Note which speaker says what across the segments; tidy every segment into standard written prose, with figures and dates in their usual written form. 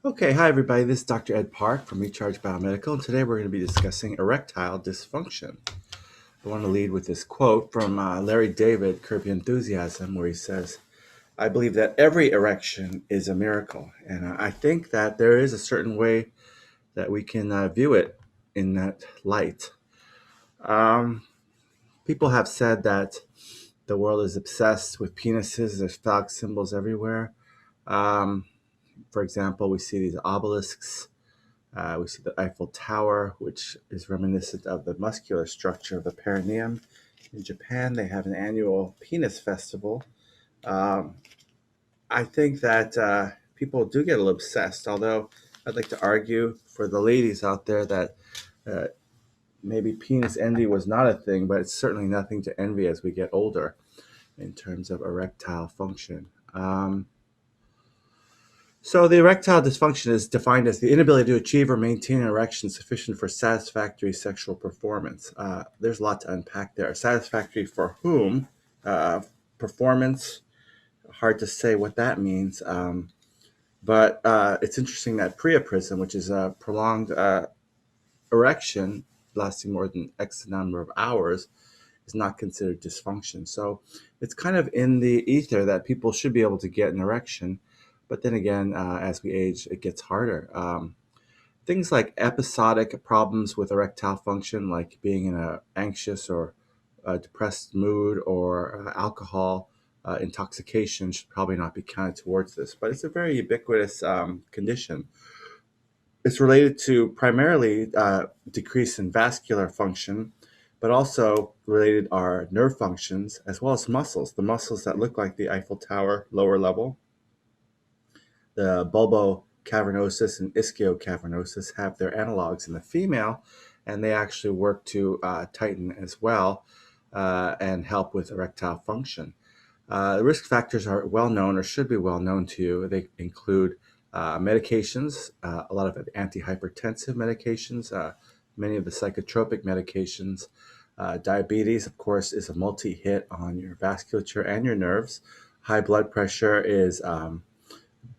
Speaker 1: Okay, hi everybody. This is Dr. Ed Park from Recharge Biomedical, and today we're going to be discussing erectile dysfunction. I want to lead with this quote from Larry David, Curb Your Enthusiasm, where he says, I believe that every erection is a miracle. And I think that there is a certain way that we can view it in that light. Um, People have said that the world is obsessed with penises, there's phallic symbols everywhere. Um, for example, we see these obelisks. We see the Eiffel Tower, which is reminiscent of the muscular structure of the perineum. In Japan, they have an annual penis festival. Um, I think that people do get a little obsessed, although I'd like to argue for the ladies out there that uh, maybe penis envy was not a thing, but it's certainly nothing to envy as we get older in terms of erectile function. So the erectile dysfunction is defined as the inability to achieve or maintain an erection sufficient for satisfactory sexual performance. There's a lot to unpack there. Satisfactory for whom? Performance, hard to say what that means. But it's interesting that priapism, which is a prolonged erection lasting more than X number of hours, is not considered dysfunction. So it's kind of in the ether that people should be able to get an erection. But then again, as we age, it gets harder. Things like episodic problems with erectile function, like being in an anxious or a depressed mood or alcohol intoxication, should probably not be counted towards this. But it's a very ubiquitous condition. It's related to primarily decrease in vascular function, but also related are nerve functions as well as muscles. The muscles that look like the Eiffel Tower lower level, the bulbocavernosus and ischiocavernosus, have their analogs in the female, and they actually work to tighten as well and help with erectile function. The risk factors are well known or should be well known to you. They include medications, a lot of antihypertensive medications, many of the psychotropic medications. Diabetes, of course, is a multi hit on your vasculature and your nerves. High blood pressure is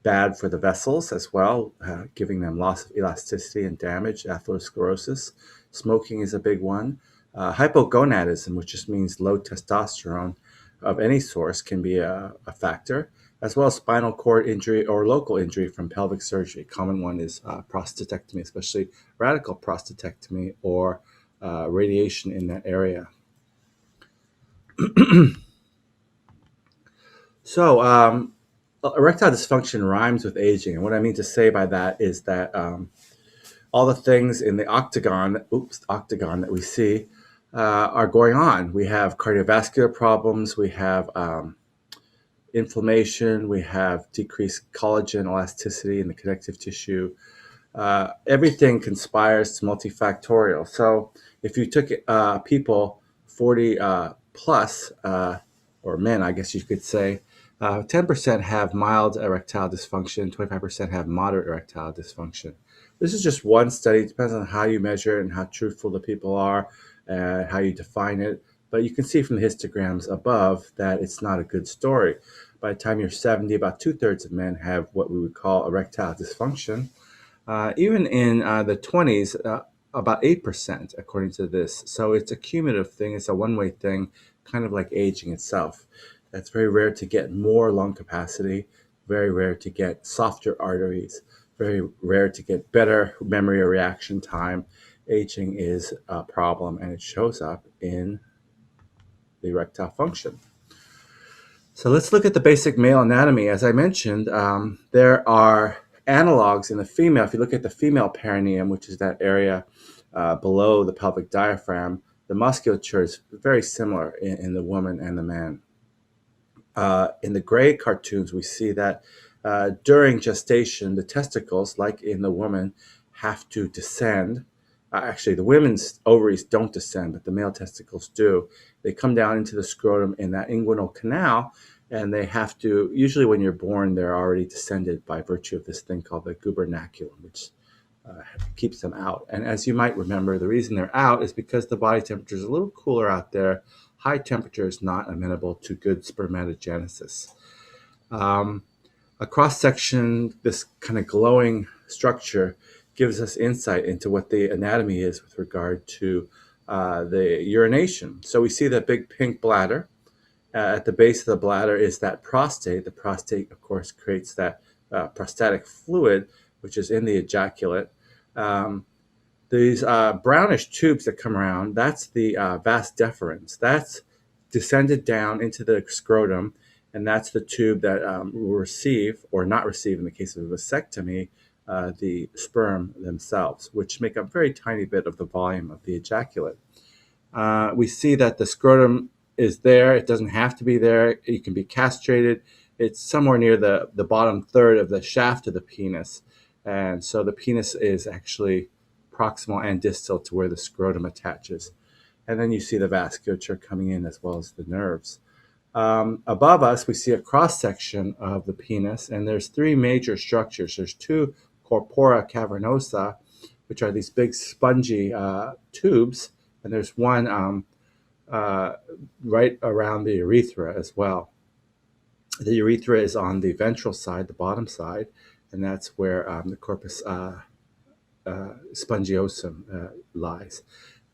Speaker 1: bad for the vessels as well, giving them loss of elasticity and damage, atherosclerosis. Smoking is a big one. Hypogonadism, which just means low testosterone of any source, can be a factor, as well as spinal cord injury or local injury from pelvic surgery. A common one is prostatectomy, especially radical prostatectomy or radiation in that area. So, erectile dysfunction rhymes with aging. And what I mean to say by that is that all the things in the octagon that we see are going on. We have cardiovascular problems, we have inflammation, we have decreased collagen elasticity in the connective tissue. Everything conspires to multifactorial. So if you took people 40 plus, or men, I guess you could say, 10% have mild erectile dysfunction, 25% have moderate erectile dysfunction. This is just one study. It depends on how you measure it and how truthful the people are, how you define it. But you can see from the histograms above that it's not a good story. By the time you're 70, about two-thirds of men have what we would call erectile dysfunction. Even in the 20s, about 8%, according to this. So it's a cumulative thing, it's a one way thing, kind of like aging itself. It's very rare to get more lung capacity, very rare to get softer arteries, very rare to get better memory or reaction time. Aging is a problem and it shows up in the erectile function. So let's look at the basic male anatomy. As I mentioned, there are analogs in the female. If you look at the female perineum, which is that area below the pelvic diaphragm, the musculature is very similar in the woman and the man. In the gray cartoons, we see that during gestation, the testicles, like in the woman, have to descend. Actually, the women's ovaries don't descend, but the male testicles do. They come down into the scrotum in that inguinal canal, and they have to, usually when you're born, they're already descended by virtue of this thing called the gubernaculum, which keeps them out. And as you might remember, the reason they're out is because the body temperature is a little cooler out there. High temperature is not amenable to good spermatogenesis. Um, A cross section, this kind of glowing structure, gives us insight into what the anatomy is with regard to the urination. So we see that big pink bladder. At the base of the bladder is that prostate. The prostate, of course, creates that prostatic fluid, which is in the ejaculate. Um, these brownish tubes that come around, that's the vas deferens. That's descended down into the scrotum, and that's the tube that will receive or not receive, in the case of a vasectomy, the sperm themselves, which make up a very tiny bit of the volume of the ejaculate. We see that the scrotum is there. It doesn't have to be there. You can be castrated. It's somewhere near the bottom third of the shaft of the penis. And so the penis is actually proximal and distal to where the scrotum attaches. And then you see the vasculature coming in as well as the nerves. Above us, we see a cross section of the penis, and there's three major structures. There's two corpora cavernosa, which are these big spongy tubes, and there's one right around the urethra as well. The urethra is on the ventral side, the bottom side, and that's where the corpus spongiosum lies.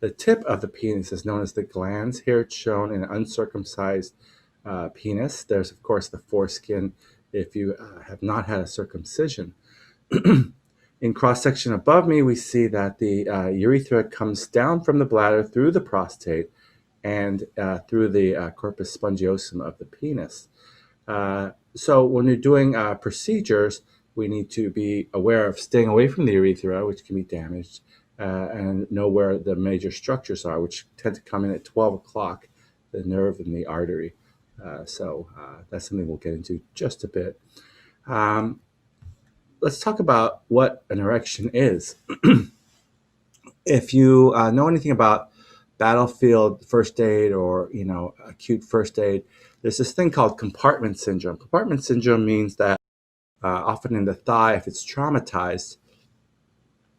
Speaker 1: The tip of the penis is known as the glans. Here it's shown in an uncircumcised penis. There's, of course, the foreskin if you have not had a circumcision. In cross-section above me, we see that the urethra comes down from the bladder through the prostate and through the corpus spongiosum of the penis. So when you're doing procedures, we need to be aware of staying away from the urethra, which can be damaged, and know where the major structures are, which tend to come in at 12 o'clock, the nerve and the artery. So that's something we'll get into just a bit. Let's talk about what an erection is. If you know anything about battlefield first aid or acute first aid, there's this thing called compartment syndrome. Compartment syndrome means that often in the thigh, if it's traumatized,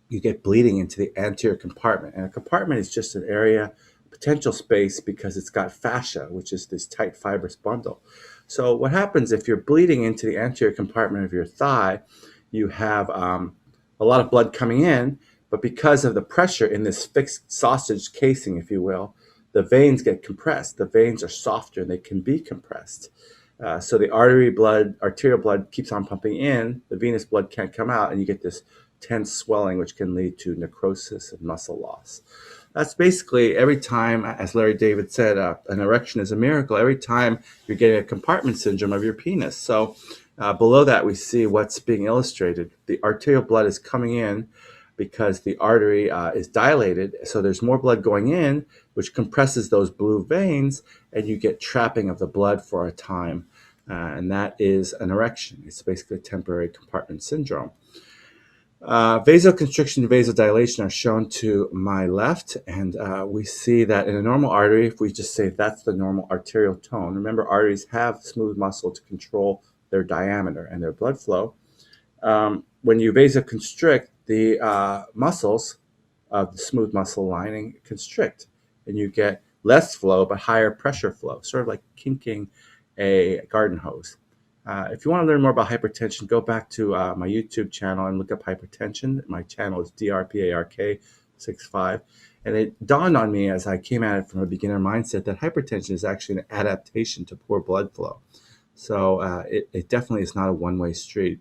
Speaker 1: you get bleeding into the anterior compartment. And a compartment is just an area, potential space, because it's got fascia, which is this tight fibrous bundle. So what happens if you're bleeding into the anterior compartment of your thigh, you have a lot of blood coming in, but because of the pressure in this fixed sausage casing, if you will, the veins get compressed. The veins are softer and they can be compressed. So the arterial blood keeps on pumping in, the venous blood can't come out, and you get this tense swelling, which can lead to necrosis and muscle loss. That's basically every time, as Larry David said, an erection is a miracle. Every time you're getting a compartment syndrome of your penis. So below that, we see what's being illustrated. The arterial blood is coming in because the artery is dilated. So there's more blood going in, which compresses those blue veins, and you get trapping of the blood for a time. And that is an erection. It's basically a temporary compartment syndrome. Vasoconstriction and vasodilation are shown to my left, and we see that in a normal artery, if we just say that's the normal arterial tone, remember arteries have smooth muscle to control their diameter and their blood flow. When you vasoconstrict, the muscles of the smooth muscle lining constrict, and you get less flow but higher pressure flow, sort of like kinking a garden hose. If you want to learn more about hypertension, go back to my YouTube channel and look up hypertension. My channel is DRPARK65. And it dawned on me as I came at it from a beginner mindset that hypertension is actually an adaptation to poor blood flow. So it definitely is not a one-way street.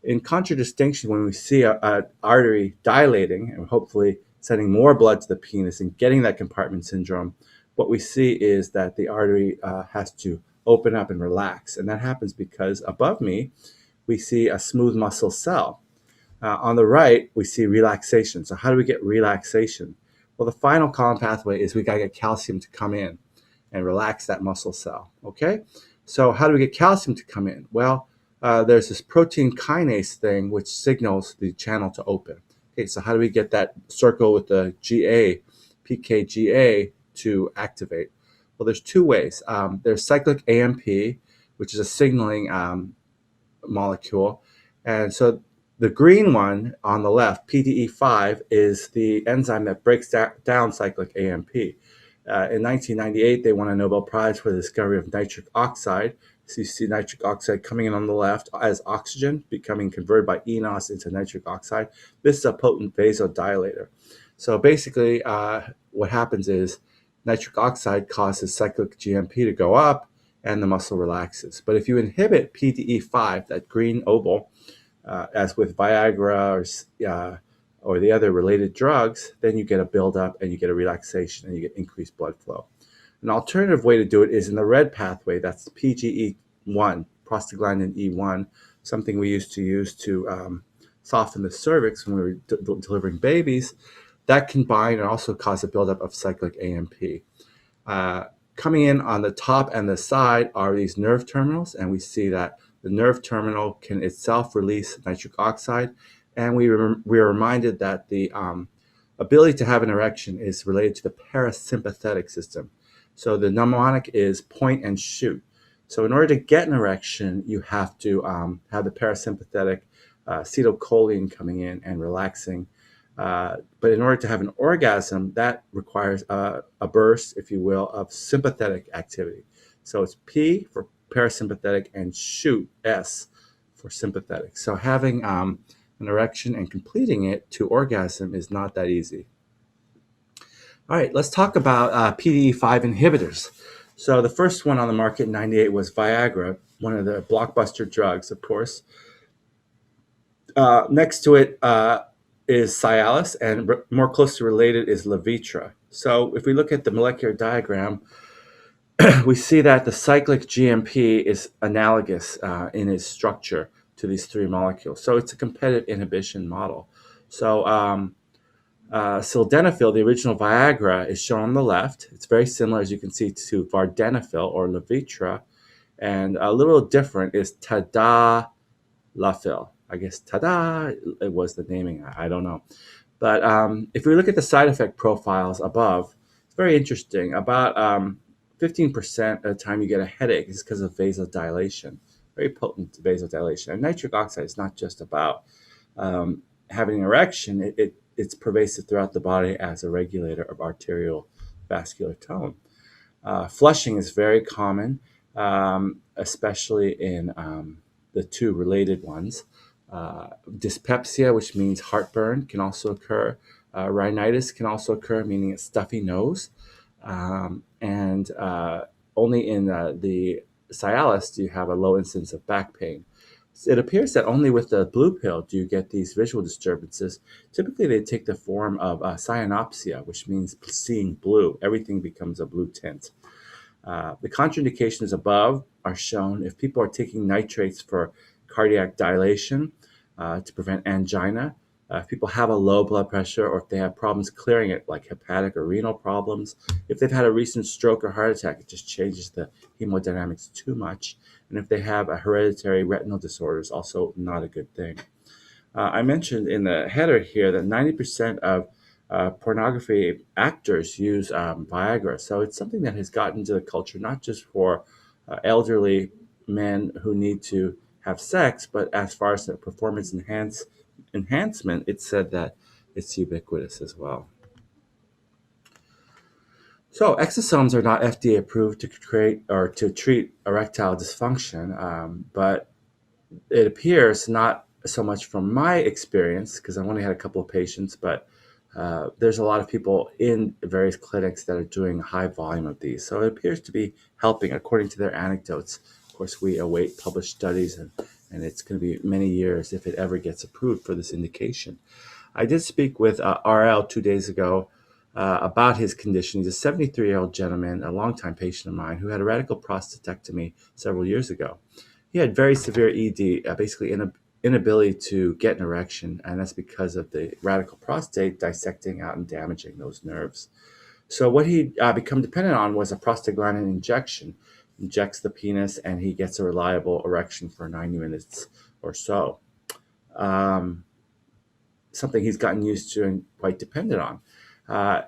Speaker 1: In contradistinction, when we see an artery dilating and hopefully sending more blood to the penis and getting that compartment syndrome, what we see is that the artery has to open up and relax. And that happens because above me, we see a smooth muscle cell. On the right, we see relaxation. So how do we get relaxation? Well, the final column pathway is we got to get calcium to come in and relax that muscle cell. Okay? So how do we get calcium to come in? Well, there's this protein kinase thing which signals the channel to open. Okay, so how do we get that circle with the GA, PKGA, to activate? Well, there's two ways. There's cyclic AMP, which is a signaling molecule. And so the green one on the left, PDE5, is the enzyme that breaks down cyclic AMP. In 1998, they won a Nobel Prize for the discovery of nitric oxide. So you see nitric oxide coming in on the left as oxygen, becoming converted by eNOS into nitric oxide. This is a potent vasodilator. So basically, what happens is nitric oxide causes cyclic GMP to go up and the muscle relaxes. But if you inhibit PDE5, that green oval, as with Viagra or the other related drugs, then you get a buildup and you get a relaxation and you get increased blood flow. An alternative way to do it is in the red pathway. That's PGE1, prostaglandin E1, something we used to soften the cervix when we were delivering babies. That can bind and also cause a buildup of cyclic AMP. Coming in on the top and the side are these nerve terminals, and we see that the nerve terminal can itself release nitric oxide, and we are reminded that the ability to have an erection is related to the parasympathetic system. So the mnemonic is point and shoot. So in order to get an erection, you have to have the parasympathetic acetylcholine coming in and relaxing. But in order to have an orgasm, that requires a burst, if you will, of sympathetic activity. So it's P for parasympathetic and shoot, S for sympathetic. So having an erection and completing it to orgasm is not that easy. All right, let's talk about PDE5 inhibitors. So the first one on the market in 98 was Viagra, one of the blockbuster drugs, of course. Next to it is Cialis, and more closely related is Levitra. So if we look at the molecular diagram, we see that the cyclic GMP is analogous in its structure to these three molecules. So it's a competitive inhibition model. So sildenafil, the original Viagra, is shown on the left. It's very similar, as you can see, to vardenafil or Levitra. And a little different is tadalafil. I guess tada, it was the naming. I don't know. But if we look at the side effect profiles above, it's very interesting. About 15% of the time you get a headache is because of vasodilation, very potent vasodilation. And nitric oxide is not just about having an erection. It's pervasive throughout the body as a regulator of arterial vascular tone. Flushing is very common, especially in the two related ones. Dyspepsia, which means heartburn, can also occur. Rhinitis can also occur, meaning a stuffy nose. And only in the Cialis do you have a low incidence of back pain. It appears that only with the blue pill do you get these visual disturbances. Typically, they take the form of cyanopsia, which means seeing blue. Everything becomes a blue tint. The contraindications above are shown if people are taking nitrates for cardiac dilation to prevent angina, if people have a low blood pressure, or if they have problems clearing it, like hepatic or renal problems, if they've had a recent stroke or heart attack, it just changes the hemodynamics too much. And if they have a hereditary retinal disorder, it's also not a good thing. I mentioned in the header here that 90% of pornography actors use Viagra. So it's something that has gotten into the culture, not just for elderly men who need to have sex, but as far as the performance enhancement, it's said that it's ubiquitous as well. So exosomes are not FDA approved to create or to treat erectile dysfunction, but it appears, not so much from my experience, because I've only had a couple of patients, but there's a lot of people in various clinics that are doing a high volume of these. So it appears to be helping according to their anecdotes. Of course, we await published studies, and it's going to be many years if it ever gets approved for this indication. I did speak with RL 2 days ago about his condition. He's a 73-year-old gentleman, a longtime patient of mine, who had a radical prostatectomy several years ago. He had very severe ED, basically inability to get an erection, and that's because of the radical prostate dissecting out and damaging those nerves. So what he become dependent on was a prostaglandin injection. Injects the penis, and he gets a reliable erection for 90 minutes or so. Something he's gotten used to and quite dependent on.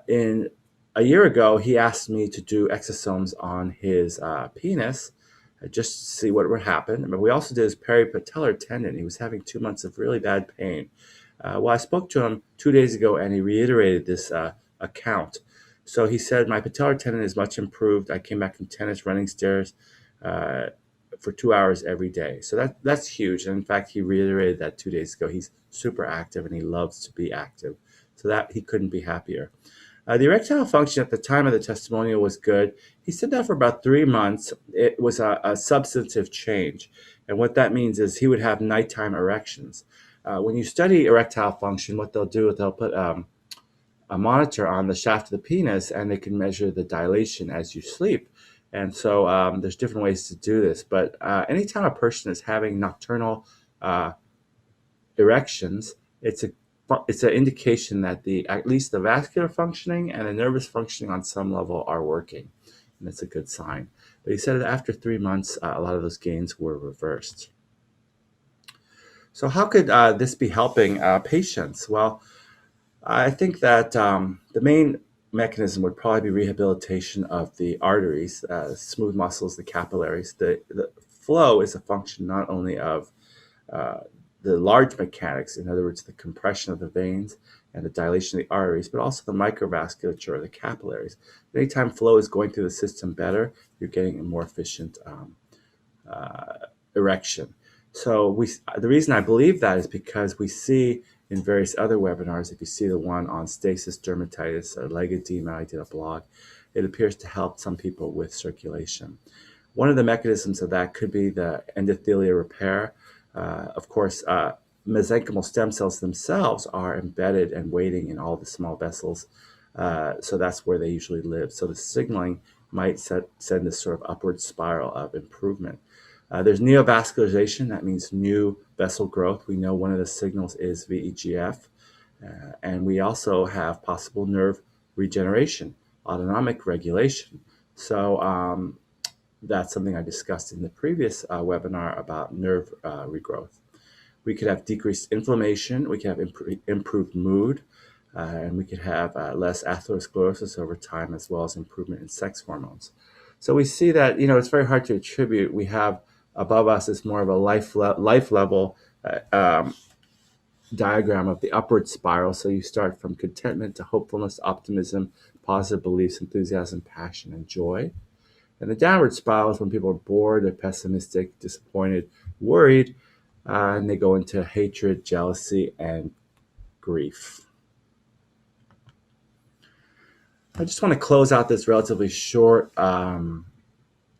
Speaker 1: In a year ago, he asked me to do exosomes on his penis just to see what would happen. But we also did his peripatellar tendon. He was having 2 months of really bad pain. Well, I spoke to him 2 days ago, and he reiterated this account. So he said, my patellar tendon is much improved. I came back from tennis, running stairs for 2 hours every day. So that's huge. And in fact, he reiterated that 2 days ago. He's super active and he loves to be active. So that he couldn't be happier. The erectile function at the time of the testimonial was good. He said that for about 3 months, it was a substantive change. And what that means is he would have nighttime erections. When you study erectile function, what they'll do is they'll put a monitor on the shaft of the penis and they can measure the dilation as you sleep. And so there's different ways to do this. But anytime a person is having nocturnal uh, erections, it's an indication that at least the vascular functioning and the nervous functioning on some level are working, and that's a good sign. But he said that after 3 months, a lot of those gains were reversed. So how could this be helping patients? Well, I think that the main mechanism would probably be rehabilitation of the arteries, smooth muscles, the capillaries. The flow is a function not only of uh, the large mechanics, in other words, the compression of the veins and the dilation of the arteries, but also the microvasculature, the capillaries. Anytime flow is going through the system better, you're getting a more efficient uh, erection. So the reason I believe that is because we see in various other webinars, if you see the one on stasis dermatitis or leg edema, I did a blog, it appears to help some people with circulation. One of the mechanisms of that could be the endothelial repair. Of course, mesenchymal stem cells themselves are embedded and waiting in all the small vessels. So that's where they usually live. So the signaling might send this sort of upward spiral of improvement. There's neovascularization. That means new vessel growth. We know one of the signals is VEGF. And we also have possible nerve regeneration, autonomic regulation. So that's something I discussed in the previous webinar about nerve regrowth. We could have decreased inflammation, we could have improved mood, and we could have less atherosclerosis over time, as well as improvement in sex hormones. So we see that, it's very hard to attribute. We have above us is more of a life level diagram of the upward spiral. So you start from contentment to hopefulness, optimism, positive beliefs, enthusiasm, passion, and joy. And the downward spiral is when people are bored, they're pessimistic, disappointed, worried, and they go into hatred, jealousy, and grief. I just want to close out this relatively short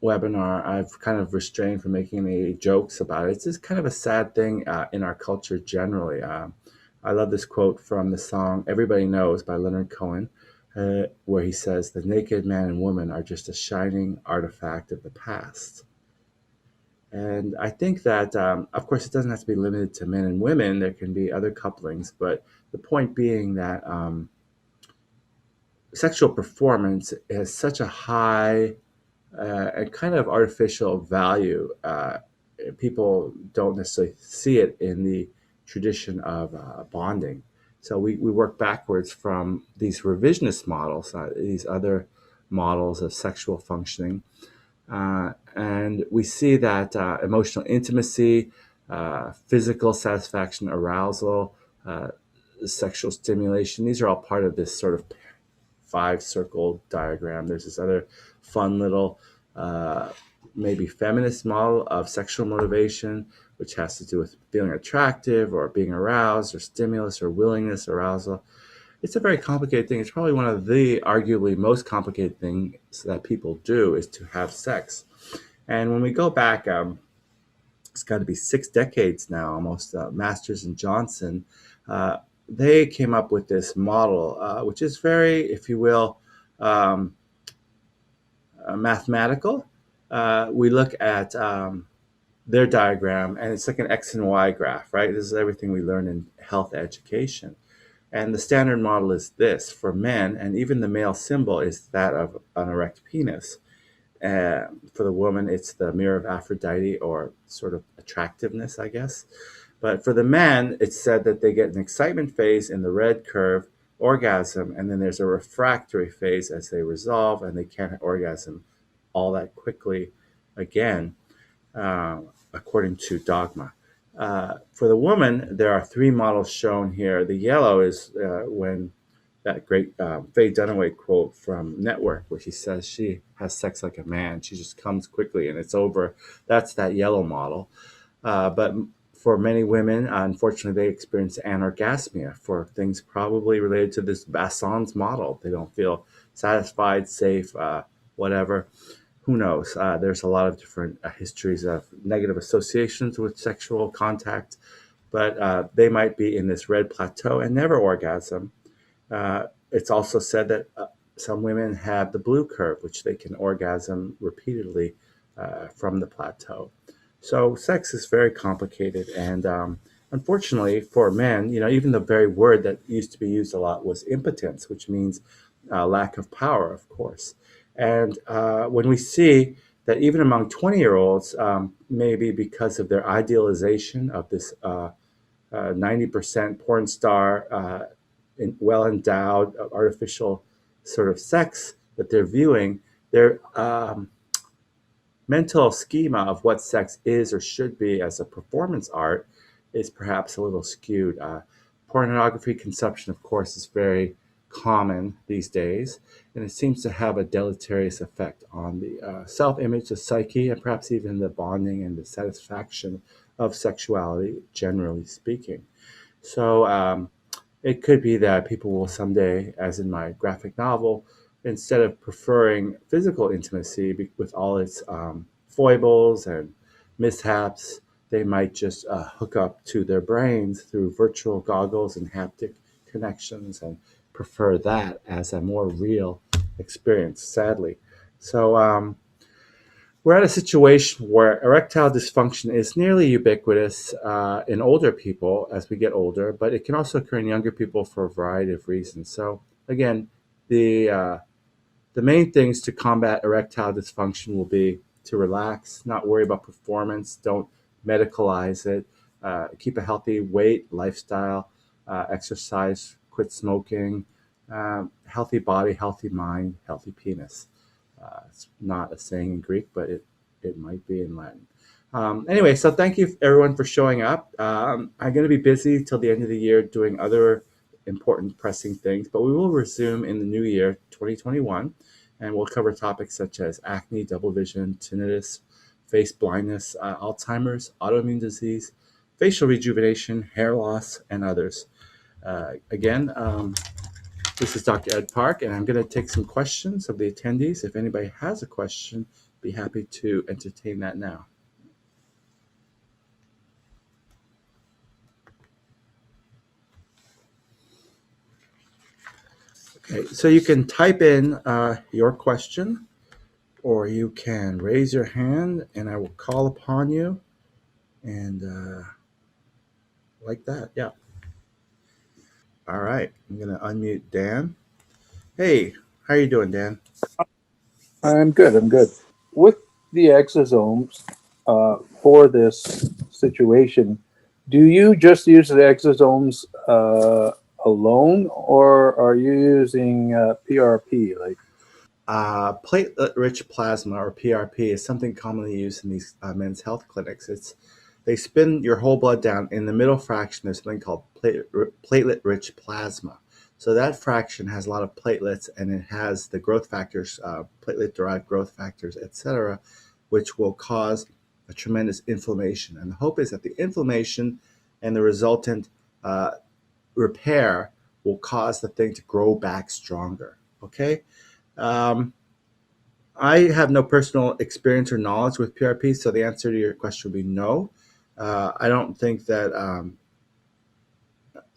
Speaker 1: webinar. I've kind of restrained from making any jokes about it. It's just kind of a sad thing in our culture generally. I love this quote from the song Everybody Knows by Leonard Cohen, where he says, "The naked man and woman are just a shining artifact of the past." And I think that, of course, it doesn't have to be limited to men and women. There can be other couplings. But the point being that sexual performance has such a high and kind of artificial value. People don't necessarily see it in the tradition of bonding. So we work backwards from these revisionist models, these other models of sexual functioning. And we see that emotional intimacy, physical satisfaction, arousal, sexual stimulation, these are all part of this sort of 5-circle diagram. There's this other fun little maybe feminist model of sexual motivation, which has to do with feeling attractive or being aroused or stimulus or willingness, arousal. It's a very complicated thing. It's probably one of the arguably most complicated things that people do is to have sex. And when we go back, it's got to be 6 decades now, almost, Masters and Johnson, they came up with this model, which is very, if you will, mathematical. We look at their diagram, and it's like an X and Y graph, right? This is everything we learn in health education. And the standard model is this for men, and even the male symbol is that of an erect penis. For the woman, it's the mirror of Aphrodite, or sort of attractiveness, I guess. But for the men, it's said that they get an excitement phase in the red curve, orgasm, and then there's a refractory phase as they resolve, and they can't orgasm all that quickly again, according to dogma. For the woman, there are 3 models shown here. The yellow is when that great Faye Dunaway quote from Network, where she says she has sex like a man. She just comes quickly and it's over. That's that yellow model. But for many women, unfortunately, they experience anorgasmia for things probably related to this Basson's model. They don't feel satisfied, safe, whatever. Who knows? There's a lot of different histories of negative associations with sexual contact, but they might be in this red plateau and never orgasm. It's also said that some women have the blue curve, which they can orgasm repeatedly from the plateau. So sex is very complicated, and unfortunately for men, even the very word that used to be used a lot was impotence, which means lack of power, of course. And when we see that even among 20-year-olds, maybe because of their idealization of this 90% porn star, well endowed, artificial sort of sex that they're viewing, their mental schema of what sex is or should be as a performance art is perhaps a little skewed. Pornography consumption, of course, is very common these days, and it seems to have a deleterious effect on the self image, the psyche, and perhaps even the bonding and the satisfaction of sexuality, generally speaking. So, it could be that people will someday, as in my graphic novel, instead of preferring physical intimacy with all its foibles and mishaps, they might just hook up to their brains through virtual goggles and haptic connections and prefer that as a more real experience, sadly. So, we're at a situation where erectile dysfunction is nearly ubiquitous in older people as we get older, but it can also occur in younger people for a variety of reasons. So, again, the uh, the main things to combat erectile dysfunction will be to relax, not worry about performance, don't medicalize it, keep a healthy weight, lifestyle, exercise, quit smoking, healthy body, healthy mind, healthy penis. It's not a saying in Greek, but it might be in Latin. Anyway, so thank you everyone for showing up. I'm going to be busy till the end of the year doing other important pressing things, but we will resume in the new year, 2021, and we'll cover topics such as acne, double vision, tinnitus, face blindness, Alzheimer's, autoimmune disease, facial rejuvenation, hair loss, and others. Again, this is Dr. Ed Park, and I'm going to take some questions of the attendees. If anybody has a question, be happy to entertain that now. Okay, so you can type in your question, or you can raise your hand, and I will call upon you, and like that. Yeah. All right. I'm going to unmute Dan. Hey, how are you doing, Dan?
Speaker 2: I'm good. I'm good. With the exosomes for this situation, do you just use the exosomes alone, or are you using PRP? Like,
Speaker 1: Platelet-rich plasma, or PRP, is something commonly used in these men's health clinics. They spin your whole blood down. In the middle fraction, there's something called platelet-rich plasma. So that fraction has a lot of platelets, and it has the growth factors, platelet-derived growth factors, etc., which will cause a tremendous inflammation. And the hope is that the inflammation and the resultant uh, repair will cause the thing to grow back stronger. Okay. Um, I have no personal experience or knowledge with PRP, so the answer to your question would be no. I don't think that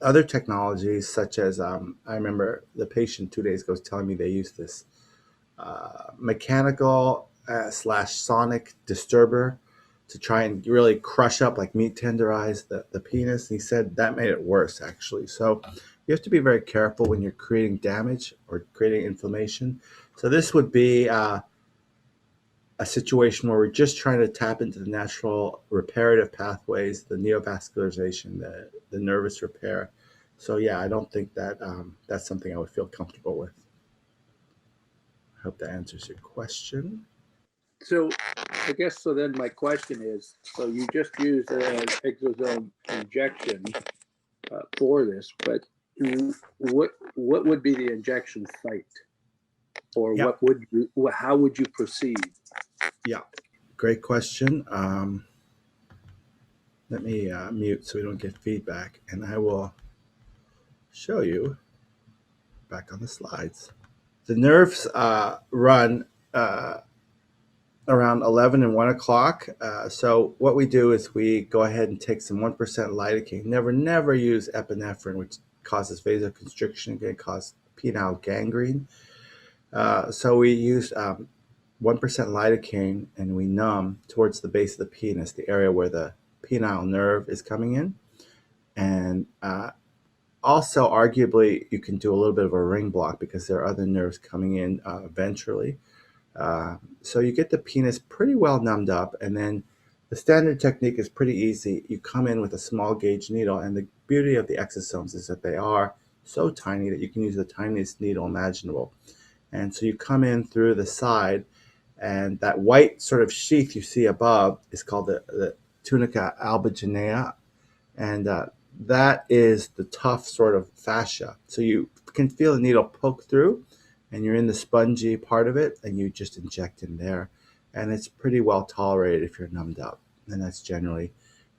Speaker 1: other technologies, such as I remember the patient 2 days ago was telling me they use this mechanical slash sonic disturber to try and really crush up, like meat tenderize the penis. And he said that made it worse, actually. So you have to be very careful when you're creating damage or creating inflammation. So this would be a situation where we're just trying to tap into the natural reparative pathways, the neovascularization, the nervous repair. So yeah, I don't think that that's something I would feel comfortable with. I hope that answers your question.
Speaker 2: so I guess so. Then my question is: so you just use an exosome injection for this, but what would be the injection site, or
Speaker 1: Yeah,
Speaker 2: how would you proceed?
Speaker 1: yeah, great question. Let me mute so we don't get feedback, and I will show you back on the slides. The nerves run around 11 and 1 o'clock. So what we do is we go ahead and take some 1% lidocaine. Never use epinephrine, which causes vasoconstriction, can cause penile gangrene. So we use 1% lidocaine and we numb towards the base of the penis, the area where the penile nerve is coming in. And also, arguably, you can do a little bit of a ring block because there are other nerves coming in ventrally. So you get the penis pretty well numbed up, and then the standard technique is pretty easy. You come in with a small gauge needle, and the beauty of the exosomes is that they are so tiny that you can use the tiniest needle imaginable. And so you come in through the side, and that white sort of sheath you see above is called the tunica albuginea, and that is the tough sort of fascia. So you can feel the needle poke through, and you're in the spongy part of it, and you just inject in there, and it's pretty well tolerated if you're numbed up, and that's generally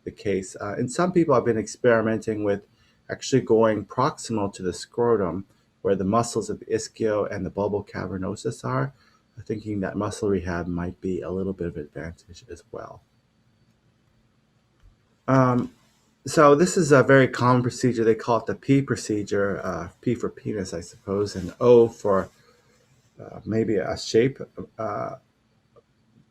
Speaker 1: the case. And some people have been experimenting with actually going proximal to the scrotum, where the muscles of the ischio and the bulbo cavernosus are, thinking that muscle rehab might be a little bit of advantage as well. Um, So this is a very common procedure. They call it the P procedure. P for penis, I suppose, and O for maybe a shape. Uh,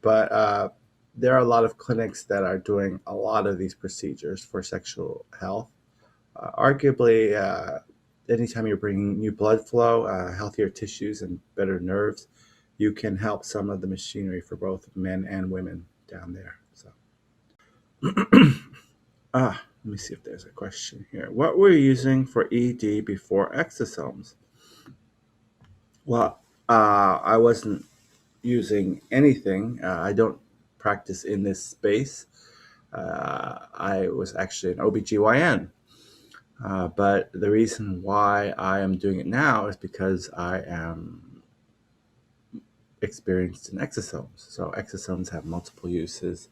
Speaker 1: but there are a lot of clinics that are doing a lot of these procedures for sexual health. Arguably, anytime you're bringing new blood flow, healthier tissues, and better nerves, you can help some of the machinery for both men and women down there. So. Let me see if there's a question here. What were you using for ED before exosomes? Well, I wasn't using anything. I don't practice in this space. I was actually an OBGYN. But the reason why I am doing it now is because I am experienced in exosomes. So exosomes have multiple uses.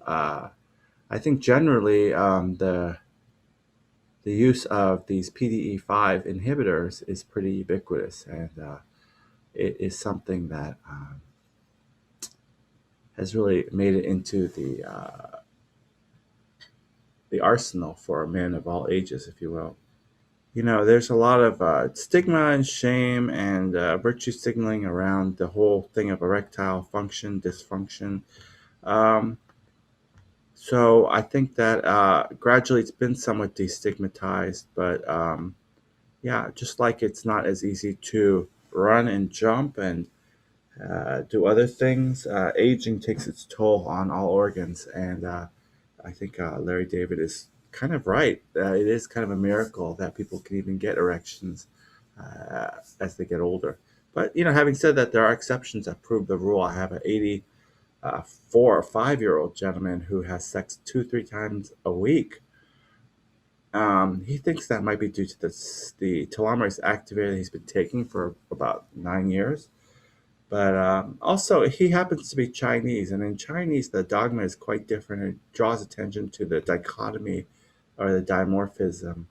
Speaker 1: Uh, I think generally the use of these PDE5 inhibitors is pretty ubiquitous, and it is something that has really made it into the arsenal for men of all ages, if you will. You know, there's a lot of stigma and shame and virtue signaling around the whole thing of erectile function, dysfunction. Um, so I think that gradually it's been somewhat destigmatized, but yeah, just like it's not as easy to run and jump and do other things, aging takes its toll on all organs. And I think Larry David is kind of right. It is kind of a miracle that people can even get erections as they get older. But, you know, having said that, there are exceptions that prove the rule. I have an 84 or 5-year-old gentleman who has sex 2, 3 times a week. He thinks that might be due to the telomerase activator he's been taking for about 9 years. But also, he happens to be Chinese, and in Chinese, the dogma is quite different. It draws attention to the dichotomy or the dimorphism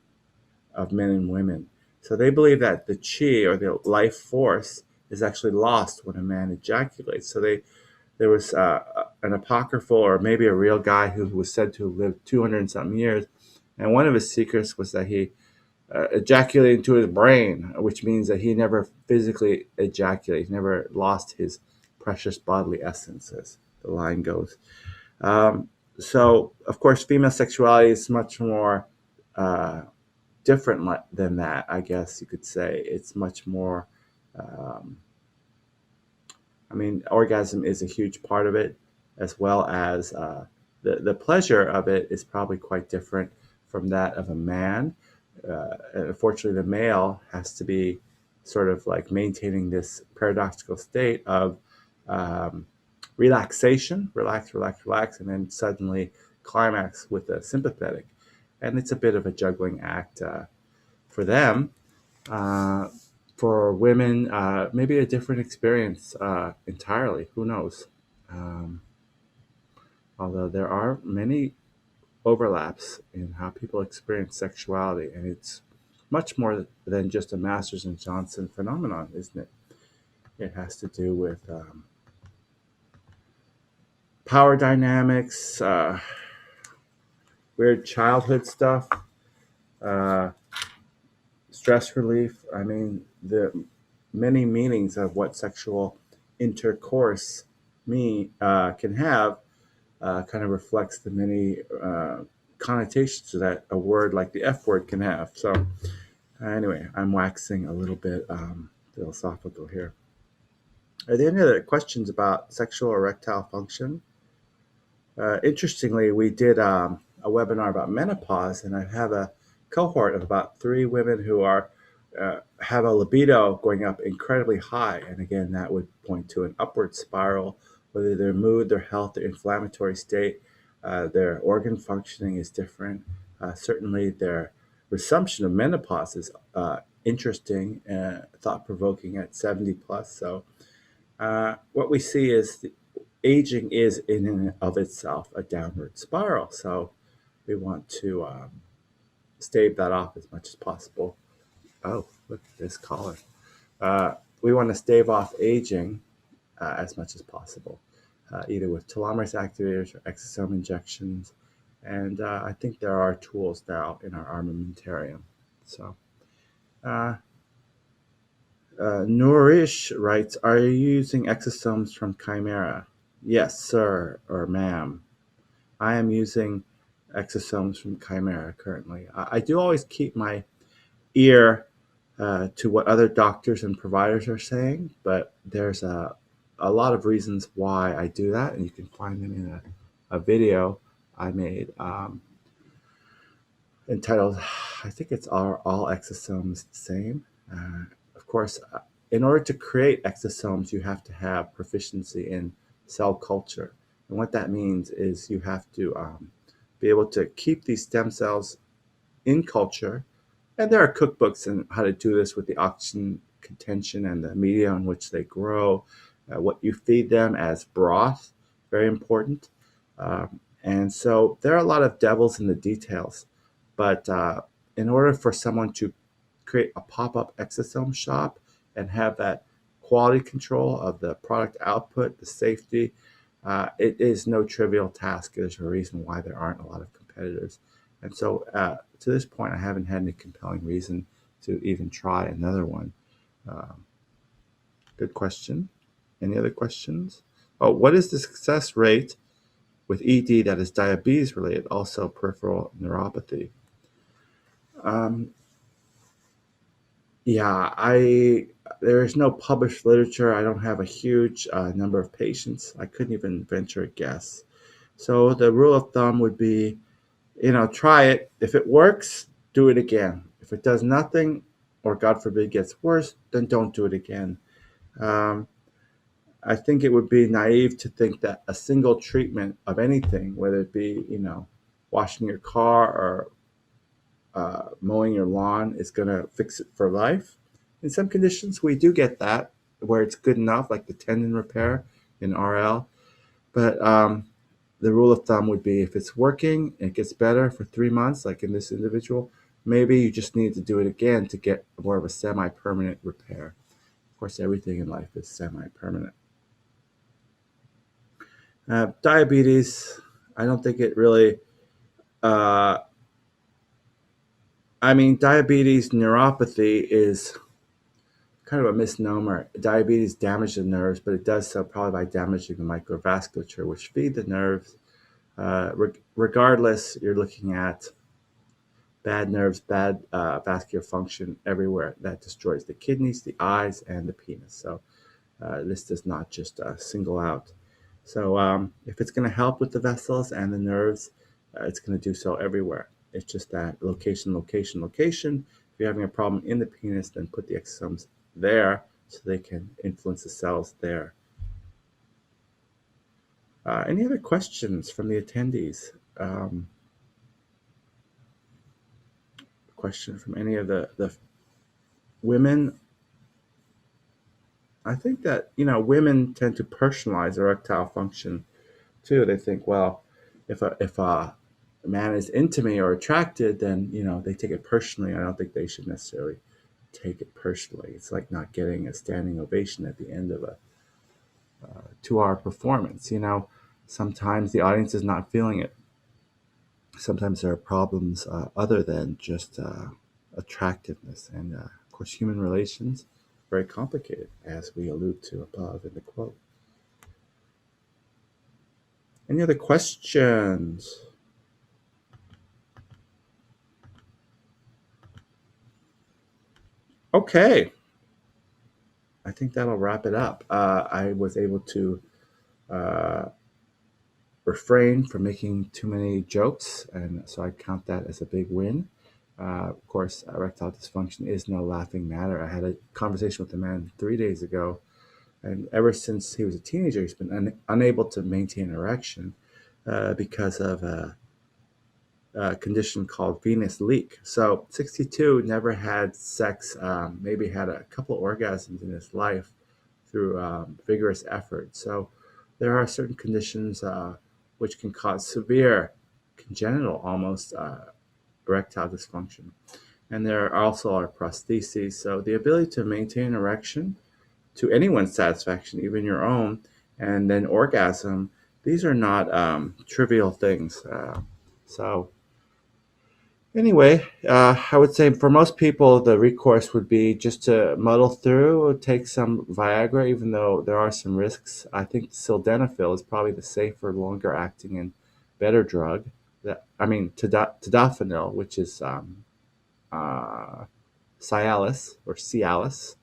Speaker 1: of men and women. So they believe that the chi or the life force is actually lost when a man ejaculates. So there was an apocryphal or maybe a real guy who was said to have lived 200 and something years, and one of his secrets was that he ejaculated into his brain, which means that he never physically ejaculated, he never lost his precious bodily essence, as the line goes. Um, so, of course, female sexuality is much more uh, different than that, I guess you could say. It's much more, um, I mean, orgasm is a huge part of it, as well as the pleasure of it is probably quite different from that of a man. Unfortunately, the male has to be sort of like maintaining this paradoxical state of um, relaxation, relax, relax, relax, and then suddenly climax with a sympathetic. And it's a bit of a juggling act. for them. Uh, for women, maybe a different experience entirely. Who knows? Um, Although there are many overlaps in how people experience sexuality, and it's much more than just a Masters and Johnson phenomenon, isn't it? It has to do with power dynamics, weird childhood stuff, uh, stress relief. I mean, the many meanings of what sexual intercourse can have kind of reflects the many connotations that a word like the F word can have. So, anyway, I'm waxing a little bit philosophical here. Are there any other questions about sexual erectile function? Interestingly, we did a webinar about menopause, and I have a cohort of about 3 women who are have a libido going up incredibly high, and again, that would point to an upward spiral. Whether their mood, their health, their inflammatory state, their organ functioning is different. Certainly, their resumption of menopause is interesting, thought provoking at 70 plus. So what we see is aging is in and of itself a downward spiral. So we want to stave that off as much as possible. Oh, look at this caller. We want to stave off aging as much as possible, either with telomerase activators or exosome injections. And I think there are tools now in our armamentarium. So, uh, Nourish writes, are you using exosomes from Chimera? Yes, sir, or ma'am. I am using exosomes from Chimera currently. I do always keep my ear to what other doctors and providers are saying, but there's a lot of reasons why I do that, and you can find them in a video I made entitled, I think it's all Exosomes the Same. Of course, in order to create exosomes, you have to have proficiency in cell culture. And what that means is you have to be able to keep these stem cells in culture. And there are cookbooks on how to do this with the oxygen contention and the media in which they grow, what you feed them as broth, very important. And so there are a lot of devils in the details. But in order for someone to create a pop up exosome shop and have that quality control of the product output, the safety, it is no trivial task. There's a reason why there aren't a lot of competitors. And so to this point, I haven't had any compelling reason to even try another one. Um, Good question. Any other questions? Oh, what is the success rate with ED that is diabetes related, also peripheral neuropathy? Um, yeah, I there is no published literature. I don't have a huge number of patients. I couldn't even venture a guess. So the rule of thumb would be, try it. If it works, do it again. If it does nothing, or God forbid gets worse, then don't do it again. Um, I think it would be naive to think that a single treatment of anything, whether it be, washing your car or mowing your lawn, is going to fix it for life. In some conditions, we do get that where it's good enough, like the tendon repair in RL. But the rule of thumb would be if it's working and it gets better for 3 months, like in this individual, maybe you just need to do it again to get more of a semi permanent repair. Of course, everything in life is semi permanent. Diabetes, I don't think it really, uh, diabetes neuropathy is kind of a misnomer. Diabetes damages the nerves, but it does so probably by damaging the microvasculature, which feed the nerves. Regardless, you're looking at bad nerves, bad vascular function everywhere. That destroys the kidneys, the eyes, and the penis. So this does not just single out. So if it's going to help with the vessels and the nerves, it's going to do so everywhere. It's just that location, location, location. If you're having a problem in the penis, then put the exosomes there so they can influence the cells there. Any other questions from the attendees? question from any of the women. I think that women tend to personalize erectile function too. They think, well, if a man is into me or attracted, then they take it personally. I don't think they should necessarily take it personally. It's like not getting a standing ovation at the end of a 2-hour performance. Sometimes the audience is not feeling it. Sometimes there are problems other than just attractiveness, and of course, human relations very complicated, as we allude to above in the quote. Any other questions? Okay, I think that'll wrap it up. I was able to uh, refrain from making too many jokes, and so I count that as a big win. Of course, erectile dysfunction is no laughing matter. I had a conversation with a man 3 days ago, and ever since he was a teenager, he's been unable to maintain an erection because of a condition called venous leak. So, 62, never had sex, maybe had a couple of orgasms in his life through vigorous effort. So, there are certain conditions which can cause severe, congenital almost, erectile dysfunction. And there also are prostheses. So, the ability to maintain erection to anyone's satisfaction, even your own, and then orgasm, these are not trivial things. So, anyway, I would say for most people, the recourse would be just to muddle through or take some Viagra, even though there are some risks. I think sildenafil is probably the safer, longer acting, and better drug. Tadalafil, which is uh, Cialis or Cialis.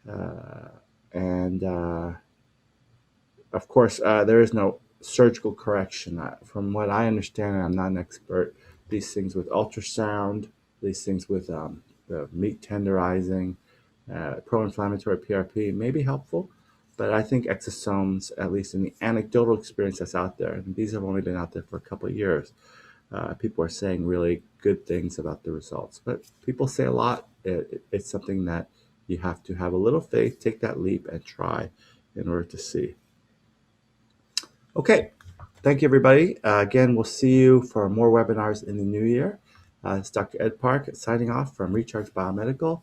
Speaker 1: Uh, and Of course, there is no surgical correction. From what I understand, and I'm not an expert, these things with ultrasound, these things with the meat tenderizing, pro-inflammatory PRP may be helpful, but I think exosomes, at least in the anecdotal experience that's out there, and these have only been out there for a couple of years, people are saying really good things about the results. But people say a lot. It's something that you have to have a little faith, take that leap, and try in order to see. Okay, thank you, everybody. Again, we'll see you for more webinars in the new year. It's Dr. Ed Park signing off from Recharge Biomedical.